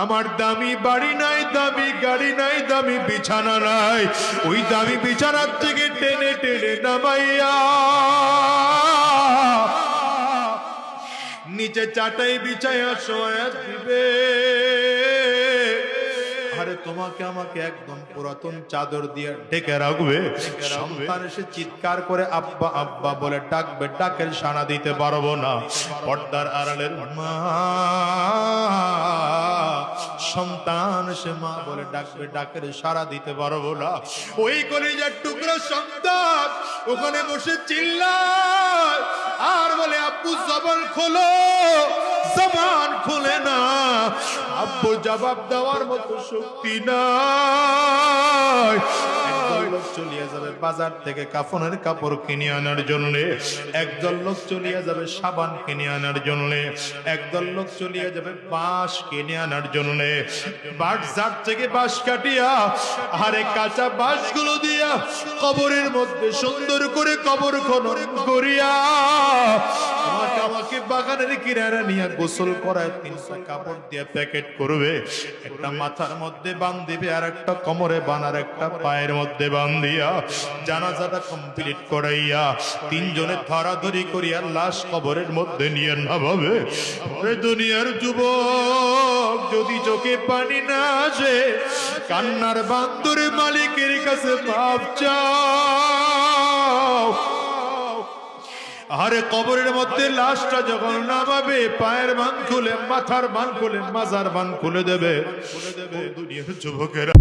আমার দামি বাড়ি নাই, দামি গাড়ি নাই, দামি বিছানা নাই, ওই দামি বিছানার থেকে টেনে টেনে নামাইয়া নিচে চাটাই বিছাইয়া শোয়া দিবে। আরে তোমাকে আমাকে একদম পুরাতন চাদর দিয়ে ঢেকে রাখবে। সন্তান এসে চিৎকার করে আব্বা আব্বা বলে ডাকবে, ডাকের সাড়া দিতে পারবো না। পর্দার আড়ালের মা সন্তান এসে মা বলে ডাকবে, ডাকের সাড়া দিতে পারবো না। ওই কলিজার টুকরো সন্তান ওখানে বসে চিল্লায় আর বলে আব্বু জবান খোলো, জবান খুলে না। আব্বু জবাব দেওয়ার মতো শক্তি নাই। একদল লোক চলিয়ে যাবে বাজার থেকে কাফনের কাপড় কিনে আনার জন্য, একদল লোক চলিয়ে যাবে সাবান কিনে আনার জন্য, একদল লোক চলিয়ে যাবে বাঁশ কিনে আনার জন্য। বাজার থেকে বাঁশ কাটিয়া আরে কাঁচা বাঁশগুলো দিয়া কবরের মধ্যে সুন্দর করে কবর খনন করিয়া আমাকে বাগানের কিনারা নিয়ে গোসল করায় 300 কাপড় দিয়ে প্যাকেট করবে। একটা মাথার মধ্যে বাঁধিবে, আর একটা কোমরে বানার, একটা পায়ের মধ্যে বাঁধিয়া জানাজাটা কমপ্লিট করাইয়া তিনজনে ধরাধরি করিয়া লাশ কবরের মধ্যে নিয়ে নামাবে। ওরে দুনিয়ার যুবক, যদি চোখে পানি না আসে কান্নার বান্দরে মালিকের কাছে মাপ চাও। আরে কবরের মধ্যে লাশটা যখন নামাবে পায়ের বান খুলে, মাথার বান খুলে, মাজার বান খুলে দেবে। দুনিয়ার যুবকেরা